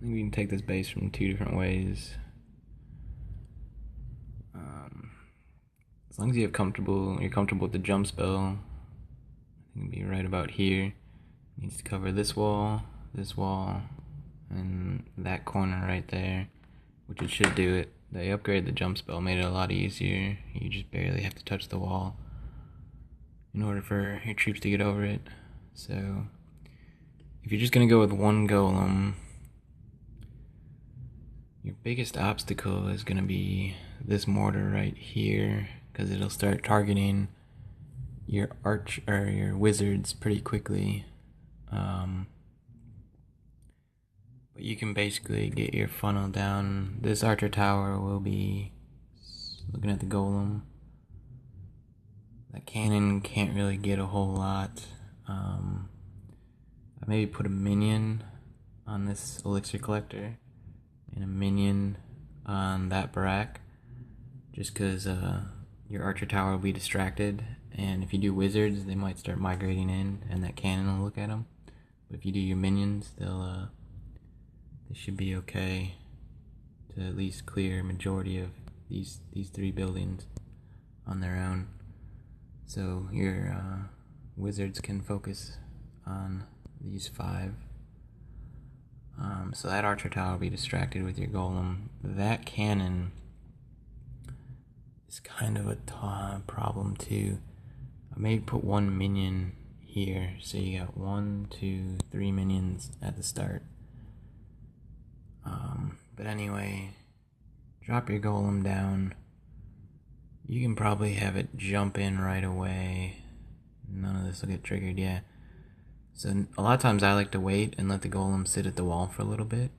think we can take this base from two different ways. As long as you're comfortable with the jump spell, I think it'll be right about here. It needs to cover this wall, and that corner right there, which it should do it. They upgraded the jump spell, made it a lot easier. You just barely have to touch the wall in order for your troops to get over it. So if you're just gonna go with one golem, your biggest obstacle is gonna be this mortar right here, because it'll start targeting your your wizards pretty quickly. But you can basically get your funnel down. This archer tower will be looking at the golem. That cannon can't really get a whole lot. I maybe put a minion on this elixir collector and a minion on that barack, just because your archer tower will be distracted, and if you do wizards, they might start migrating in, and that cannon will look at them. But if you do your minions, they should be okay to at least clear a majority of these three buildings on their own. So your wizards can focus on these five. So that archer tower will be distracted with your golem. That cannon is kind of a problem too. I may put one minion here, so you got 1, 2, 3 minions at the start. But anyway, drop your golem down. You can probably have it jump in right away. None of this will get triggered yet. So a lot of times I like to wait and let the golem sit at the wall for a little bit.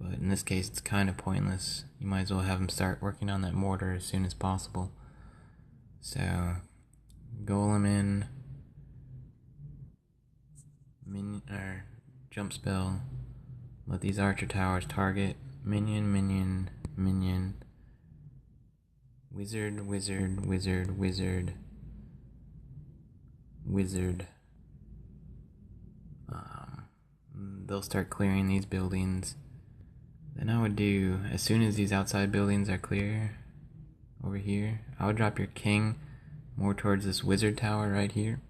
But in this case, it's kind of pointless. You might as well have him start working on that mortar as soon as possible. So, golem in, minion or jump spell. Let these archer towers target minion, minion, minion, wizard, wizard, wizard, wizard, wizard. They'll start clearing these buildings. Then I would do, as soon as these outside buildings are clear over here, I would drop your king more towards this wizard tower right here,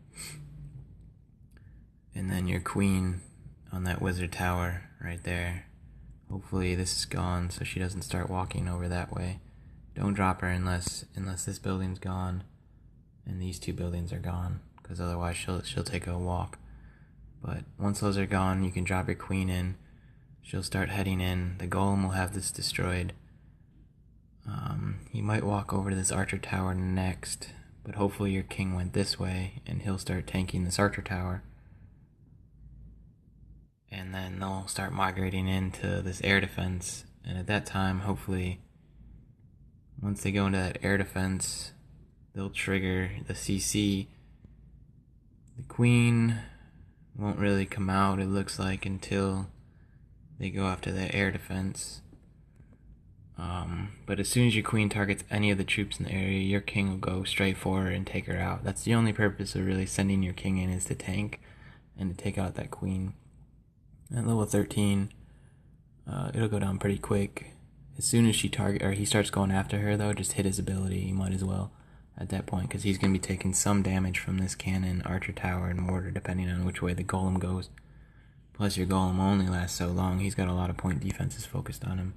and then your queen on that wizard tower right there. Hopefully this is gone so she doesn't start walking over that way. Don't drop her unless this building's gone and these two buildings are gone, because otherwise she'll take a walk. But once those are gone, you can drop your queen in. She'll start heading in. The golem will have this destroyed. He might walk over to this archer tower next, but hopefully your king went this way and he'll start tanking this archer tower. And then they'll start migrating into this air defense. And at that time, hopefully, once they go into that air defense, they'll trigger the CC. The queen won't really come out, it looks like, until they go after the air defense. But as soon as your queen targets any of the troops in the area, your king will go straight for her and take her out. That's the only purpose of really sending your king in, is to tank and to take out that queen. At level 13, it'll go down pretty quick. As soon as he starts going after her, though, just hit his ability. You might as well at that point, because he's going to be taking some damage from this cannon, archer tower, and mortar, depending on which way the golem goes. Plus, your golem only lasts so long. He's got a lot of point defenses focused on him.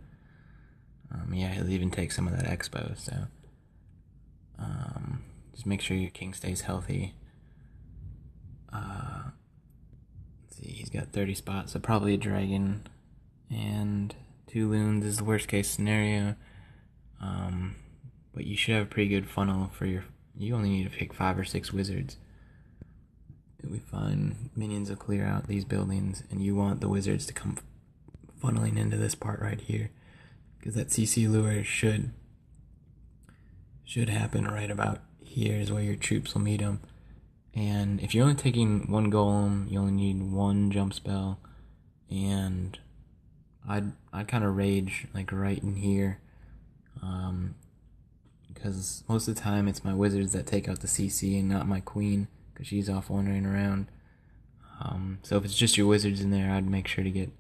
Yeah, he'll even take some of that expo, so just make sure your king stays healthy. Let's see, he's got 30 spots, so probably a dragon and 2 loons is the worst case scenario. But you should have a pretty good funnel for you only need to pick 5 or 6 wizards. It'll be fine. Minions will clear out these buildings, and you want the wizards to come funneling into this part right here, because that CC lure should happen right about here is where your troops will meet them. And if you're only taking one golem, you only need one jump spell, and I'd kind of rage like right in here, because most of the time it's my wizards that take out the CC and not my queen, because she's off wandering around. So if it's just your wizards in there, I'd make sure to get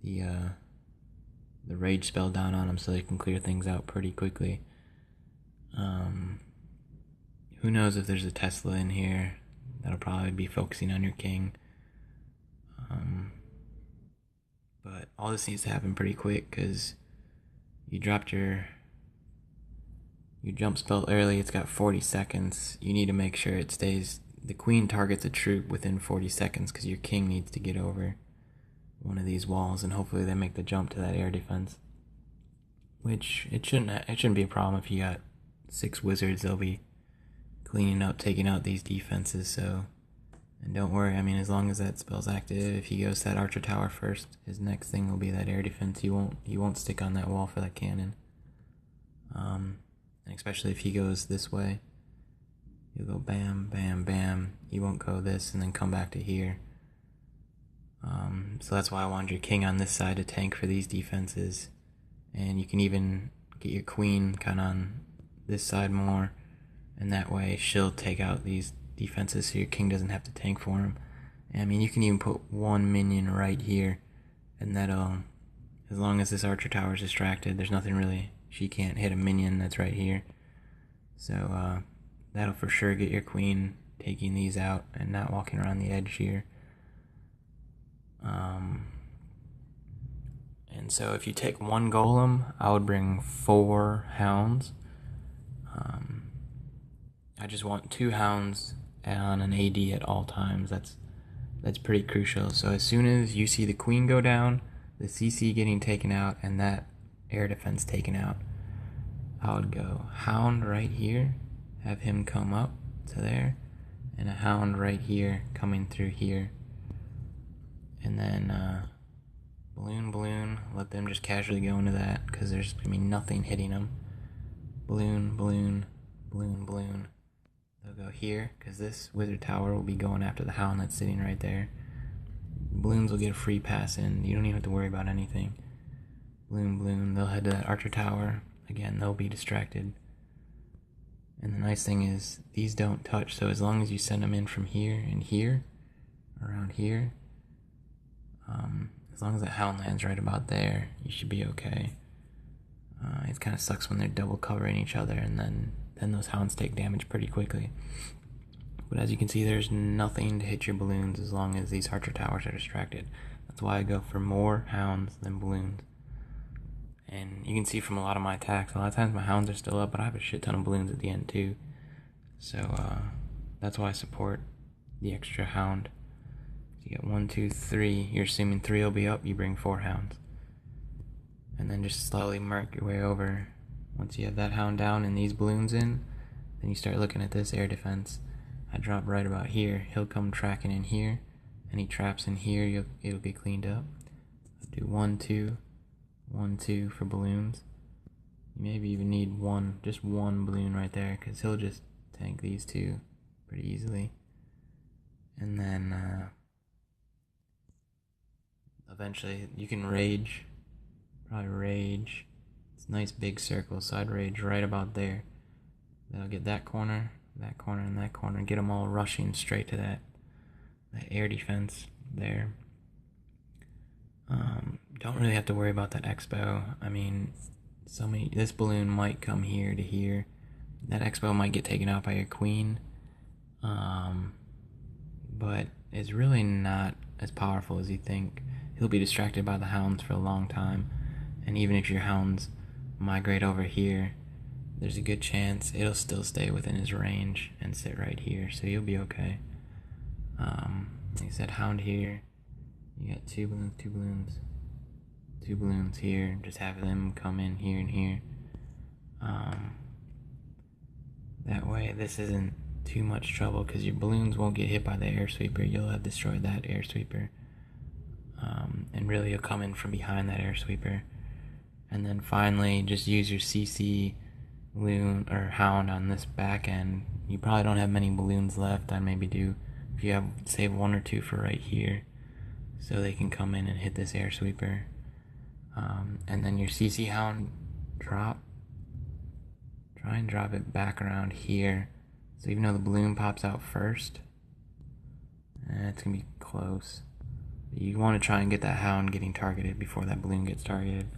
the rage spell down on them so they can clear things out pretty quickly. Who knows if there's a Tesla in here? That'll probably be focusing on your king. But all this needs to happen pretty quick because you dropped your jump spell early. It's got 40 seconds. You need to make sure it stays. The queen targets a troop within 40 seconds because your king needs to get over one of these walls, and hopefully they make the jump to that air defense. Which it shouldn't be a problem if you got 6 wizards. They'll be cleaning up, taking out these defenses. So, and don't worry. I mean, as long as that spell's active, if he goes to that archer tower first, his next thing will be that air defense. He won't stick on that wall for that cannon. And especially if he goes this way, he'll go bam, bam, bam. He won't go this and then come back to here. So that's why I wanted your king on this side to tank for these defenses. And you can even get your queen kind of on this side more, and that way she'll take out these defenses so your king doesn't have to tank for him. And I mean, you can even put one minion right here, and that'll, as long as this archer tower is distracted, there's nothing really, she can't hit a minion that's right here. So that'll for sure get your queen taking these out and not walking around the edge here. And so if you take one golem, I would bring 4 hounds. I just want 2 hounds on an AD at all times. That's pretty crucial. So as soon as you see the queen go down, the CC getting taken out, and that air defense taken out, I would go hound right here, have him come up to there, and a hound right here coming through here. And then balloon, let them just casually go into that because there's going to be nothing hitting them. Balloon. They'll go here because this wizard tower will be going after the hound that's sitting right there. Balloons will get a free pass in. You don't even have to worry about anything. Balloon. They'll head to that archer tower. Again, they'll be distracted. And the nice thing is these don't touch, so as long as you send them in from here and here, around here, as long as that hound lands right about there, you should be okay. It kind of sucks when they're double covering each other, and then those hounds take damage pretty quickly. But as you can see, there's nothing to hit your balloons as long as these archer towers are distracted. That's why I go for more hounds than balloons. And you can see from a lot of my attacks, a lot of times my hounds are still up, but I have a shit ton of balloons at the end too. So that's why I support the extra hound. You get 1, 2, 3. You're assuming 3 will be up. You bring 4 hounds, and then just slowly mark your way over. Once you have that hound down and these balloons in, then you start looking at this air defense. I drop right about here. He'll come tracking in here. Any traps in here, it'll get cleaned up. I'll do 1, 2, 1, 2 for balloons. You maybe even need just one balloon right there, because he'll just tank these 2 pretty easily. And then eventually you can rage. Probably rage. It's a nice big circle, so I'd rage right about there. That'll get that corner, and that corner. Get them all rushing straight to that air defense there. Don't really have to worry about that expo. I mean, this balloon might come here to here. That expo might get taken out by your queen. But it's really not as powerful as you think. He'll be distracted by the hounds for a long time. And even if your hounds migrate over here, there's a good chance it'll still stay within his range and sit right here. So you'll be okay. Like I said, hound here. You got 2 balloons, 2 balloons. 2 balloons here. Just have them come in here and here. That way this isn't too much trouble because your balloons won't get hit by the air sweeper. You'll have destroyed that air sweeper. And really you'll come in from behind that air sweeper. And then finally just use your CC loon or hound on this back end. You probably don't have many balloons left. I'd maybe do, if you have, save 1 or 2 for right here, so they can come in and hit this air sweeper. And then your CC hound try and drop it back around here. So even though the balloon pops out first, it's gonna be close. You want to try and get that hound getting targeted before that balloon gets targeted.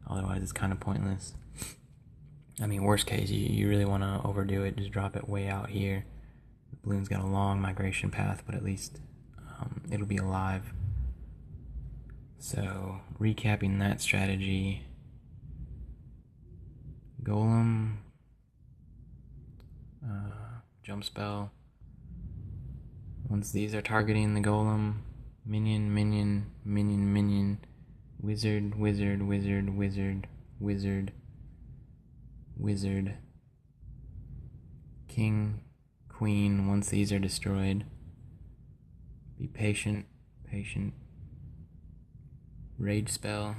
Otherwise, it's kind of pointless. I mean, worst case, you really want to overdo it. Just drop it way out here. The balloon's got a long migration path, but at least it'll be alive. So, recapping that strategy. Golem. Jump spell. Once these are targeting the golem, minion, minion, minion, minion, wizard, wizard, wizard, wizard, wizard, wizard, king, queen. Once these are destroyed, be patient, patient. Rage spell.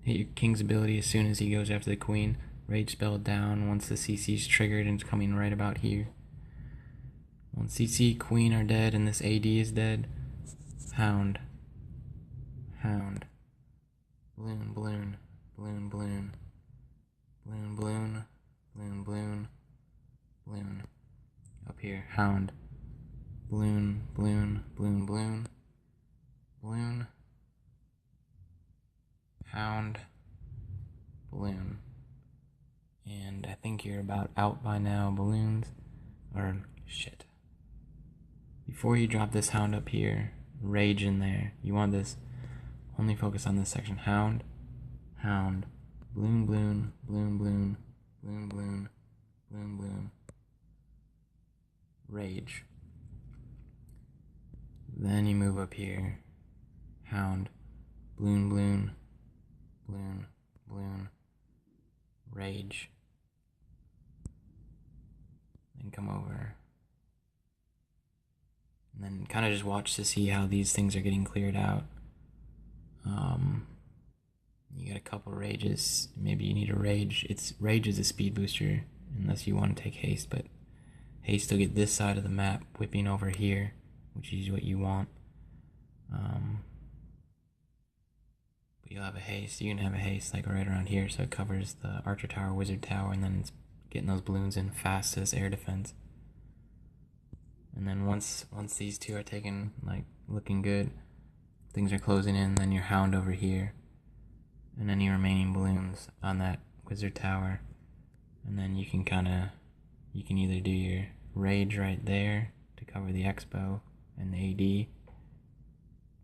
Hit your king's ability as soon as he goes after the queen. Rage spell down once the CC's triggered and it's coming right about here. Once CC, queen are dead, and this AD is dead. Hound. Hound. Balloon, balloon, balloon, balloon. Balloon, balloon, balloon, balloon, balloon. Up here, hound. Balloon, balloon, balloon, balloon. Balloon. Hound. Balloon. And I think you're about out by now, balloons. Or, shit. Before you drop this hound up here, rage in there. You want this, only focus on this section. Hound, hound, balloon, balloon, balloon, balloon, balloon, balloon, balloon, balloon. Rage. Then you move up here. Hound, balloon, balloon, balloon, balloon, rage. Then come over. And then kind of just watch to see how these things are getting cleared out. You got a couple rages. Maybe you need a rage. Rage is a speed booster, unless you want to take haste, but haste will get this side of the map whipping over here, which is what you want. But you'll have a haste. You can have a haste like right around here, so it covers the archer tower, wizard tower, and then it's getting those balloons in fast as air defense. And then once these two are taken, like looking good, things are closing in, then your hound over here, and any remaining balloons on that wizard tower. And then you can either do your rage right there to cover the expo and the AD,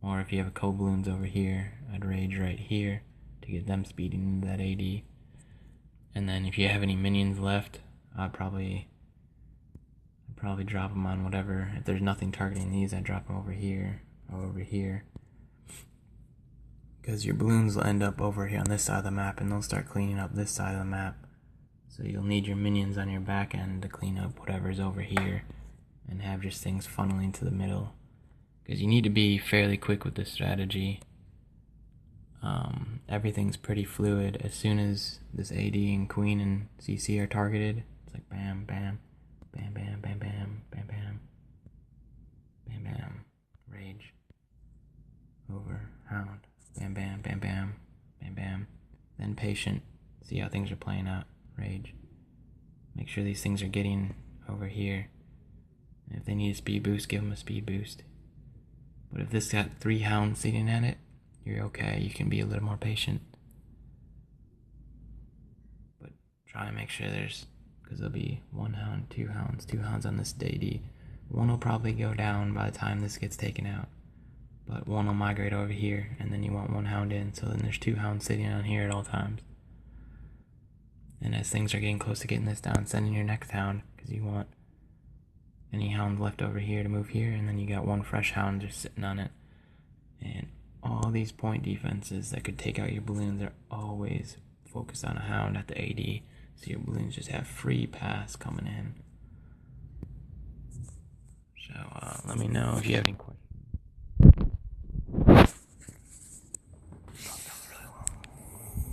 or if you have a couple balloons over here, I'd rage right here to get them speeding into that AD. And then if you have any minions left, I'd probably drop them on whatever. If there's nothing targeting these, I'd drop them over here or over here. Because your balloons will end up over here on this side of the map, and they'll start cleaning up this side of the map. So you'll need your minions on your back end to clean up whatever's over here and have just things funneling to the middle. Because you need to be fairly quick with this strategy. Everything's pretty fluid. As soon as this AD and queen and CC are targeted, it's like bam, bam, bam, bam, bam, bam, bam, bam, bam, bam, rage, over, hound, bam, bam, bam, bam, bam, bam. Then patient, see how things are playing out, rage. Make sure these things are getting over here. And if they need a speed boost, give them a speed boost. But if this got 3 hounds sitting at it, you're okay. You can be a little more patient. But try and make sure because there'll be 1 hound, 2 hounds on this AD. One will probably go down by the time this gets taken out. But one will migrate over here, and then you want 1 hound in, so then there's 2 hounds sitting on here at all times. And as things are getting close to getting this down, send in your next hound, because you want any hound left over here to move here, and then you got 1 fresh hound just sitting on it. And all these point defenses that could take out your balloons are always focused on a hound at the AD, so your balloons just have free pass coming in. So let me know if you have any questions.